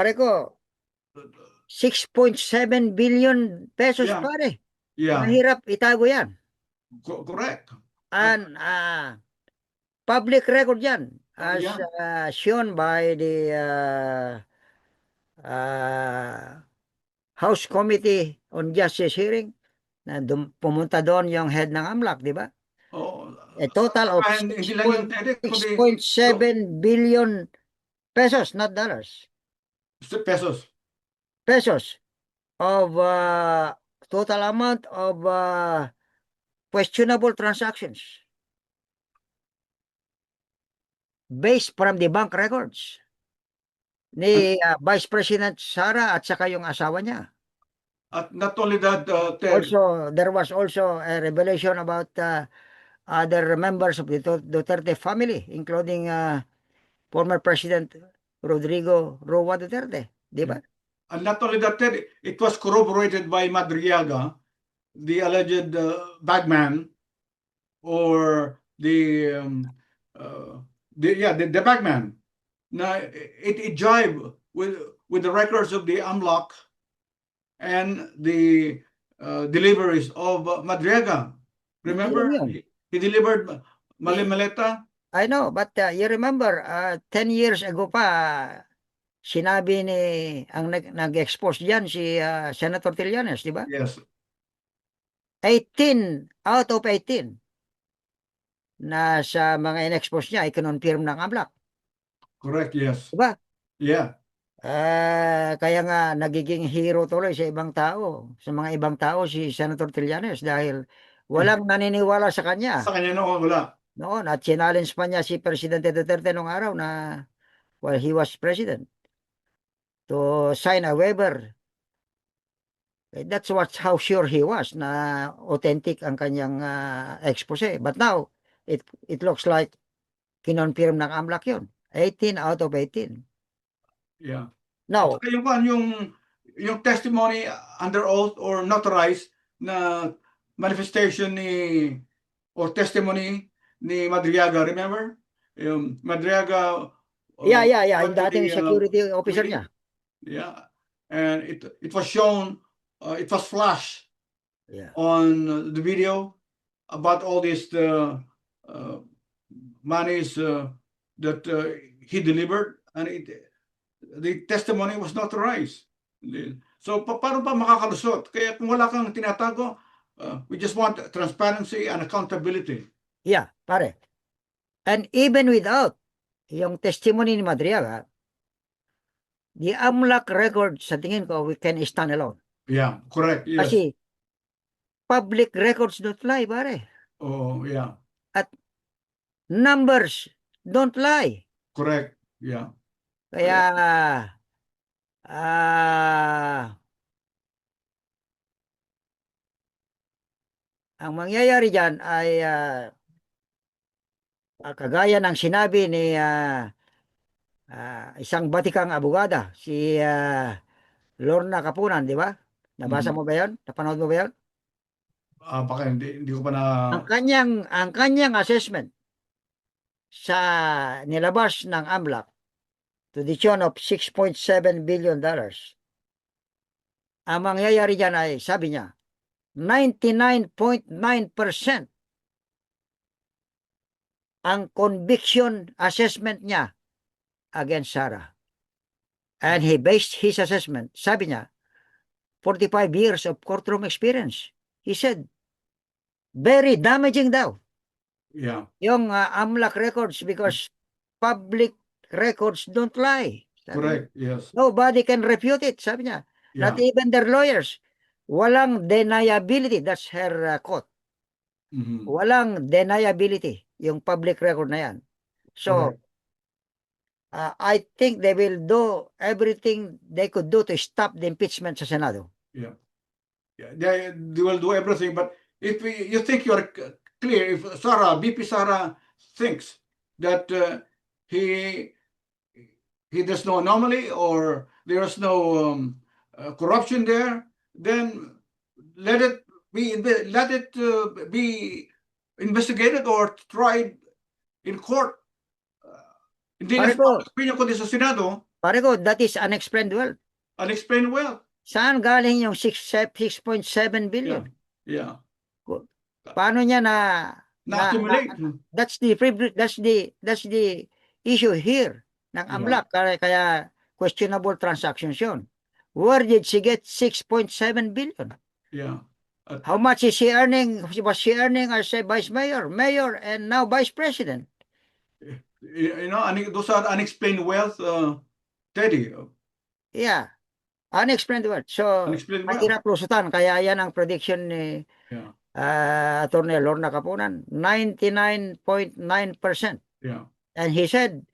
pare ko, 6.7 billion pesos, Yeah, pare. yeah, Mahirap itago yan. correct. And public record yan, as Yeah, shown by the House Committee on Justice hearing, na pumunta doon yung head ng AMLAC, di ba? oh, A total of hindi lang yung TED, kundi 6.7 billion pesos, not dollars. pesos. Pesos of total amount of questionable transactions based from the bank records ni Vice President Sara at saka yung asawa niya. At not only that, Ted, Also, there was also a revelation about other members of the Duterte family, including former President Rodrigo Roa Duterte, di ba? and not only that, Ted, it was corroborated by Madriaga, the alleged bagman, or the bagman. Na it jive with the records of the AMLOC and the deliveries of Madriaga. Remember, Yun. he delivered Malimaleta. I know, but you remember, 10 years ago pa, sinabi ni, ang nag-expose diyan si Senator Trillanes, di ba? Yes, 18 out of 18 na sa mga in-expose niya ay kinonfirm ng AMLAC. correct, yes. Di ba? Yeah, Kaya nga nagiging hero tuloy sa ibang tao, sa mga ibang tao si Senator Trillanes dahil walang naniniwala sa kanya sa kanya noon wala. noon at challenge pa niya si Presidente Duterte nung araw na while he was president to sign a waiver. That's how sure he was na authentic ang kanyang expose. But now, it looks like kinonfirm ng AMLAC yun. 18 out of 18. Yeah. Now, At yung testimony under oath or notarized na manifestation or testimony ni Madriaga, remember? Yung Madriaga. yeah. Yung went to dating the, security officer meeting. niya. Yeah. And it was shown, it was flashed Yeah. on the video about all these monies that he delivered, and the testimony was notarized. So paano pa makakalusot? Kaya kung wala kang tinatago, we just want transparency and accountability. Yeah, pare. And even without yung testimony ni Madriaga, the AMLAC record, sa tingin ko, we can stand alone. Yeah, correct. Yes. Kasi public records don't lie, pare. Oh, yeah. At numbers don't lie. Correct. Yeah. Kaya, ang mangyayari dyan ay kagaya ng sinabi ni isang batikang abogada, si Lorna Kapunan, di ba? Nabasa mo ba yun? Napanood mo ba yun? Baka hindi ko pa na... Ang kanyang assessment sa nilabas ng AMLAC to the tune of $6.7 billion. Ang mangyayari dyan ay, sabi niya, 99.9% ang conviction assessment niya against Sara. And he based his assessment, sabi niya, 45 years of courtroom experience. He said, very damaging daw. Yeah. Yung AMLAC records because public records don't lie. Correct. Yes. Nobody can refute it, sabi niya. Yeah. Not even their lawyers. Walang deniability. That's her quote. Mhm. Walang deniability yung public record na yan. So, I think they will do everything they could do to stop the impeachment sa Senado. Yeah. They will do everything, but if you think you're clear, if VP Sara thinks that there's no anomaly or there's no corruption there, then let it be investigated or tried in court. Hindi na sa opinion kundi sa Senado. Pare ko, that is unexplained wealth. Unexplained wealth. Saan galing yung 6.7 billion? Yeah. Paano niya Na-accumulate. that's the issue here ng Yeah. AMLAC. Kaya questionable transactions yun. Where did she get 6.7 billion? Yeah. At, How much is she earning? Was she earning as a vice mayor, and now vice president? those are unexplained wealth, Teddy. Yeah. Unexplained wealth. So, Unexplained wealth. mahirap lusutan. Kaya yan ang prediction ni Yeah. Attorney Lorna Capunan. 99.9%. Yeah. And he said,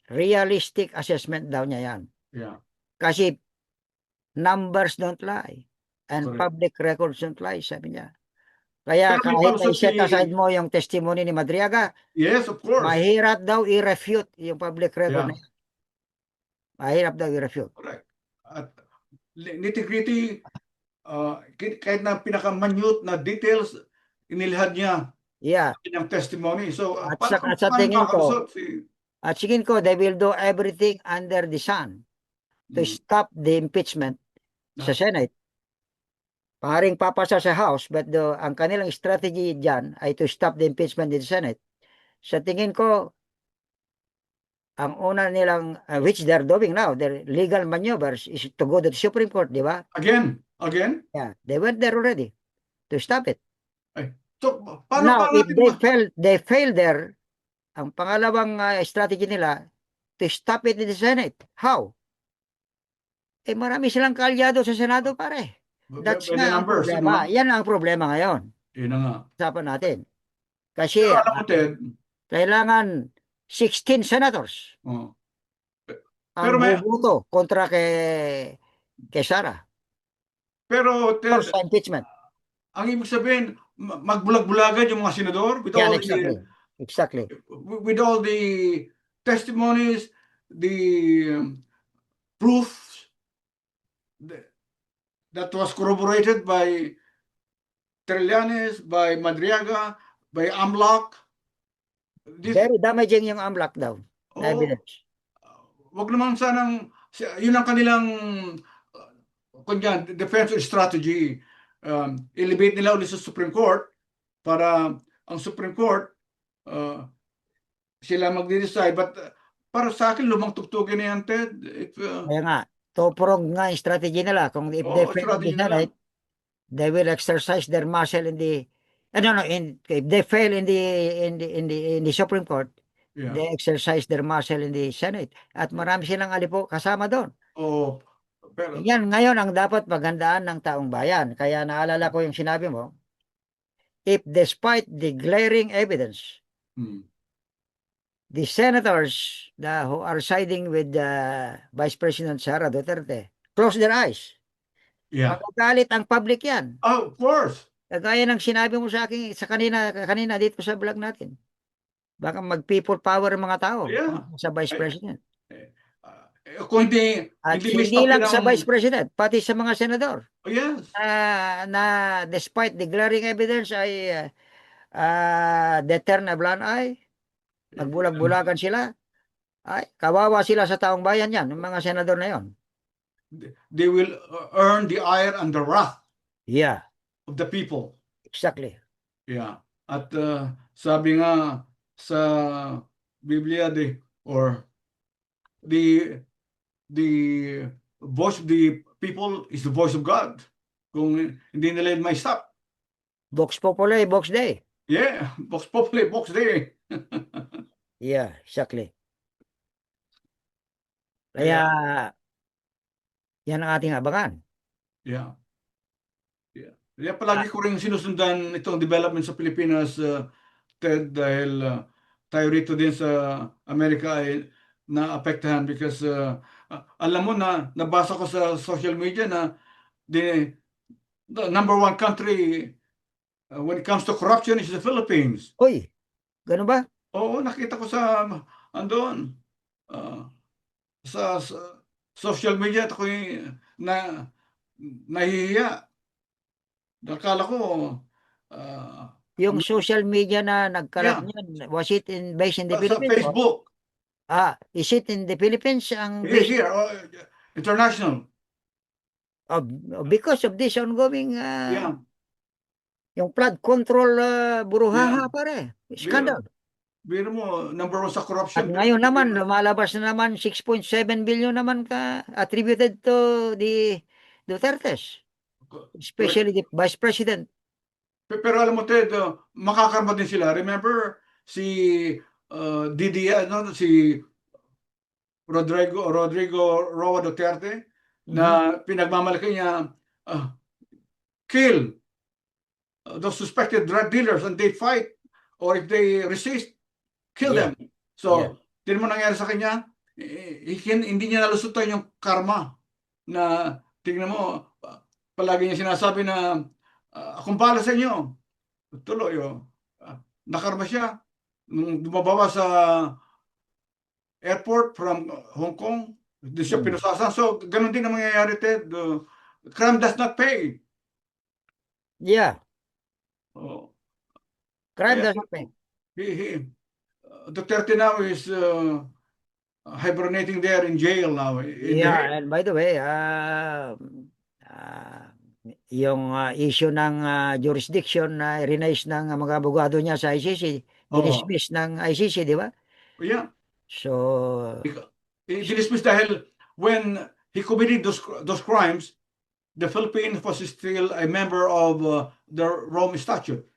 realistic assessment daw niya yan. Yeah. Kasi numbers don't lie. And Correct. public records don't lie, sabi niya. Kaya Pero may kahit palusot i-set si- aside mo yung testimony ni Madriaga, Yes, of course. mahirap daw i-refute yung public record Yeah. na yan. Mahirap daw i-refute. Correct. At nitty-gritty, kahit na pinaka-minute na details, inilahad niya Yeah. ng testimony. So, At paano sa tingin ko, makalusot at tingin ko, they will do everything under the sun to stop the impeachment sa Senate. Paring papasa sa House, but ang kanilang strategy dyan ay to stop the impeachment in the Senate. Sa tingin ko, ang una nilang, which they're doing now, their legal maneuvers is to go to the Supreme Court, di ba? Again? Yeah, they went there already to stop it. So, paano Now, if natin they fail there, ang pangalawang strategy nila, to stop it in the Senate. How? Eh, marami silang kaalyado sa Senado, pare. That's by the nga ang numbers, problema. Yan ang problema ngayon. Yun na nga. Usapan natin. Kasi, Pero alam mo, Ted, kailangan 16 senators oh, ang Pero may- bubuto kontra kay Sara pero Ted, for sa impeachment. ang ibig sabihin, magbulag-bulagan yung mga senador with Yan, all exactly. with all the testimonies, the proofs that was corroborated by Trillanes, by Madriaga, by AMLAC. Very damaging yung AMLAC daw. Oh, Evidence. wag naman sanang, yun ang kanilang defense strategy. Elevate nila ulit sa Supreme Court para ang Supreme Court sila magde-decide. But para sa akin, lumang tugtugin na yan, Ted. Kaya nga, tupurong nga yung strategy nila. Kung if they fail in the Senate, they will exercise their muscle in the if they fail in the Supreme Court, they exercise their muscle in the Senate. At marami silang alipo kasama doon. Oh, pero Yan ngayon ang dapat paghandaan ng taong bayan. Kaya naalala ko yung sinabi mo, if despite the glaring evidence, the senators who are siding with Vice President Sara Duterte close their eyes. Magagalit ang public yan. Of course. Kagaya ng sinabi mo sa akin sa kanina dito sa vlog natin. Baka mag-people power ang mga tao sa Vice President. Kung hindi lang sa Vice President, pati sa mga senador. Yes. Na despite the glaring evidence ay deter na blind eye, magbulag-bulagan sila, ay kawawa sila sa taong bayan yan, yung mga senador na yon. They will earn the ire and the wrath of the people. Exactly. Yeah. At sabi nga sa Biblia, the voice of the people is the voice of God. Kung hindi nila may stop. Vox Populi, Vox Dei. Yeah, Vox Populi, Vox Dei. Yeah, exactly. Kaya yan ang ating abangan. Yeah. Kaya palagi ko rin sinusundan itong development sa Pilipinas, Ted, dahil tayo rito din sa Amerika ay naapektahan because alam mo na nabasa ko sa social media na the number one country when it comes to corruption is the Philippines. Uy, ganun ba? Oo, nakita ko sa andon sa social media at ako'y nahihiya. Nakala ko yung social media na nagkalat niyan, was it based in the Philippines? Sa Facebook. Is it in the Philippines ang Here, base here, international. of because of this ongoing Yeah, yung flood control yeah. buruhaha pare, scandal. Biro mo, number one sa At corruption. ngayon naman lumalabas na naman 6.7 billion naman ka attributed to the Dutertes, Correct. especially the Vice President. Pero alam mo, Ted, makakarma din sila. Remember, si si Rodrigo Roa Duterte, na pinagmamalaki niya, kill those suspected drug dealers and they fight, or if they resist, kill Yeah. them. So, din mo nangyari sa kanya, hindi niya nalusutan yung karma na, tingnan mo, palagi niya sinasabi na, akong bahala sa inyo. Tuloy, nakarma siya. Nung dumababa sa airport from Hong Kong, di siya pinusasan. So, ganun din ang mangyayari, Ted. Crime does not pay. Yeah, Oh, crime kaya, doesn't pay. Duterte now is hibernating there in jail now. In The Hague. And by the way, yung issue ng jurisdiction na release ng mga abogado niya sa ICC, dinismiss ng ICC, di ba? Yeah. So, Dinismiss dahil when he committed those crimes, the Philippines was still a member of the Rome Statute.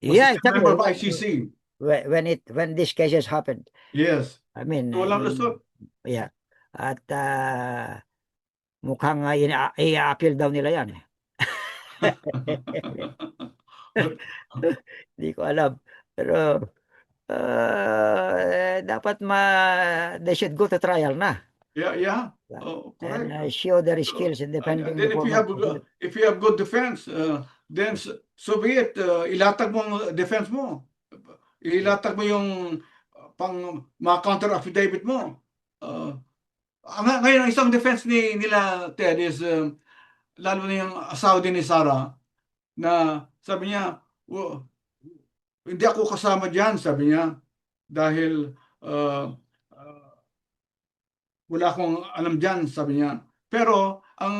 Was yeah, still a member of exactly. ICC. When these cases happened. Yes. I mean, So, walang lusot. yeah. At mukhang i-appeal daw nila yan. Hindi ko alam. Pero dapat they should go to trial na. Yeah. Oh, correct. And show their skills in defending Then the if you have good defense, then so be it. Ilatag mo ang defense mo. Ilatag mo yung pang mga counter affidavit mo. Ngayon ang isang defense nila, Ted, is lalo na yung asawa din ni Sarah, na sabi niya, hindi ako kasama diyan, sabi niya, dahil wala akong alam diyan, sabi niya. Pero ang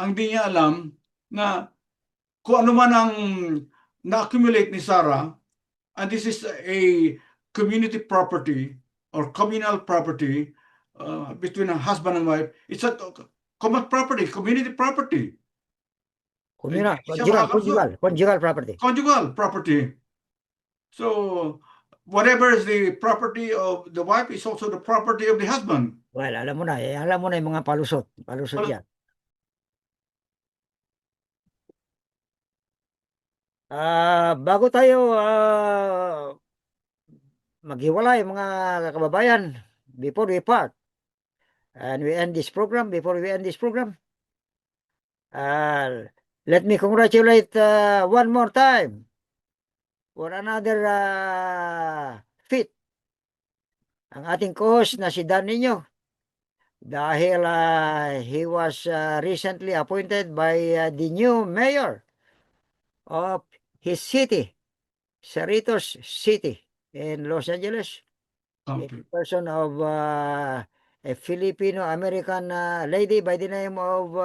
hindi niya alam na kung ano man ang na-accumulate ni Sarah, and this is a community property or communal property between a husband and wife, it's a common property, community property. Conjugal property. Conjugal property. So, whatever is the property of the wife is also the property of the husband. Well, alam mo na yung mga palusot yan. Bago tayo maghiwalay mga kababayan, before we part, and we end this program, let me congratulate one more time for another feat ang ating co-host na si Dan Nino, dahil he was recently appointed by the new mayor of his city, Cerritos City in Los Angeles, in person of a Filipino-American lady by the name of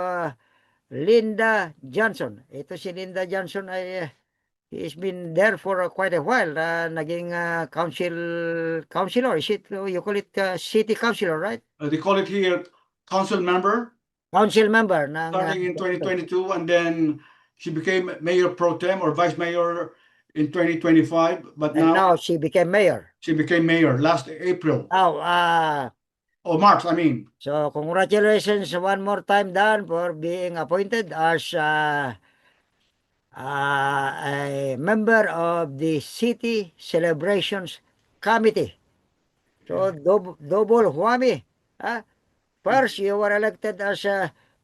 Linda Johnson. Ito si Linda Johnson ay he's been there for quite a while. Naging councilor. Is it, you call it city councilor, right? They call it here council member. Council member. Starting in 2022, and then she became mayor pro tem or vice mayor in 2025. But now she became mayor. She became mayor last April. March, I mean. So, congratulations one more time, Dan, for being appointed as a member of the City Celebrations Committee. So, double whammy. First, you were elected as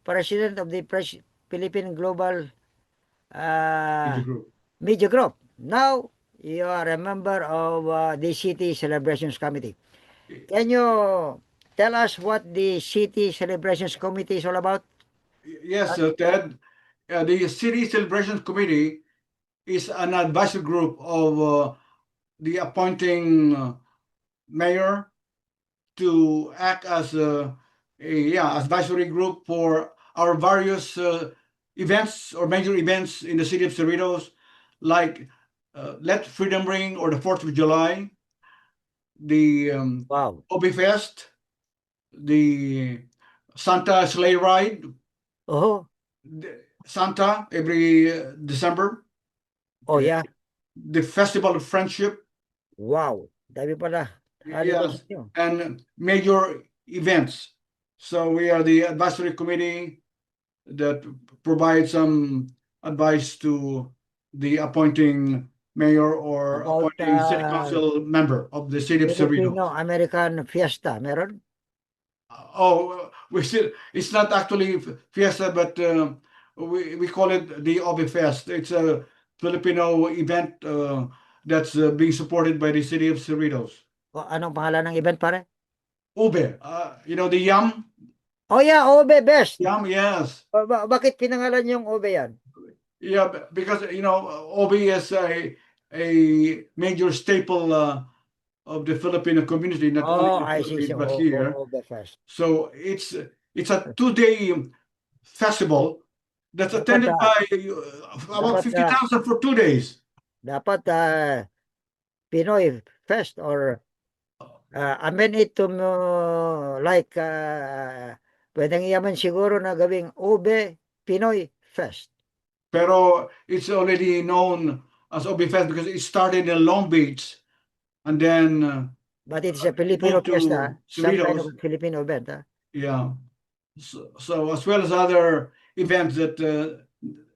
president of the Philippine Global Media Group. Now, you are a member of the City Celebrations Committee. Can you tell us what the City Celebrations Committee is all about? Yes, Ted. The City Celebrations Committee is an advisory group of the appointing mayor to act as advisory group for our various events or major events in the city of Cerritos, like Let Freedom Ring or the 4th of July, the Wow. Obi Fest, the Santa Sleigh Ride, Oh, Santa every December, oh yeah. the Festival of Friendship, Wow. Dami pala. Holidays yes, niyo. and major events. So we are the advisory committee that provides some advice to the appointing mayor or About appointing city council member of the city of Cerritos. Filipino-American Fiesta, meron? Oh, we still, it's not actually fiesta, but we call it the Obi Fest. It's a Filipino event that's being supported by the city of Cerritos. O, anong pangalan ng event, pare? Ube, you know the yam? Oh yeah, Obe Best. Yam, yes. Bakit pinangalan yung Obe yan? Yeah, because you know, Obi is a major staple of the Filipino community, not only Oh, in the I see. Philippines So, but here. Obe Fest. So it's a 2 day festival that's Dapat, attended by about dapat, 50,000 for 2 days. dapat Pinoy Fest or amend it to like pwedeng iyaman siguro na gawing Obe Pinoy Fest. Pero it's already known as Obi Fest because it started in Long Beach and then But it is a Filipino moved to fiesta, some kind of Cerritos. Filipino event. Yeah. So as well as other events that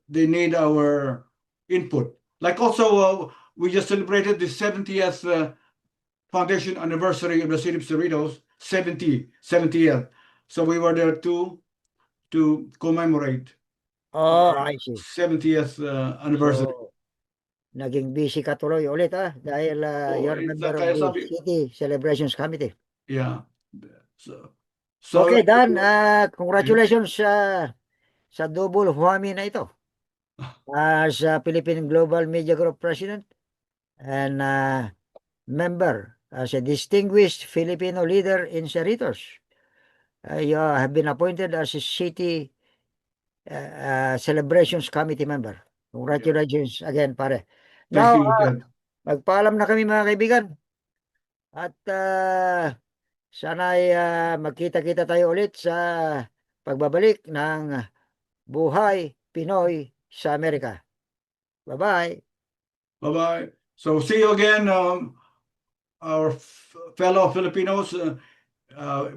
they need our input. Like also, we just celebrated the 70th foundation anniversary of the city of Cerritos, 70th. So we were there too to commemorate Oh, our I see. 70th anniversary. So, naging busy ka tuloy ulit dahil So you're a it's member of kaya the sabi, City Celebrations Committee. yeah. So Okay, like, Dan, congratulations sa double Huami na ito as Philippine Global Media Group President and member as a distinguished Filipino leader in Cerritos. You have been appointed as a City Celebrations Committee member. Congratulations again, pare. thank Now, you, Ted. magpaalam na kami mga kaibigan. At sana ay magkita-kita tayo ulit sa pagbabalik ng Buhay Pinoy sa Amerika. Bye-bye. Bye-bye. So see you again, our fellow Filipinos,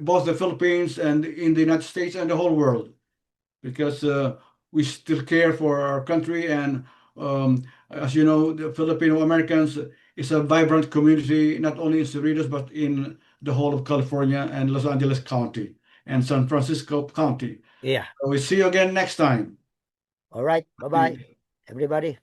both the Philippines and in the United States and the whole world, because we still care for our country. And as you know, the Filipino Americans is a vibrant community, not only in Cerritos, but in the whole of California and Los Angeles County and San Francisco County. Yeah. So we see you again next time. All right. Bye-bye, everybody.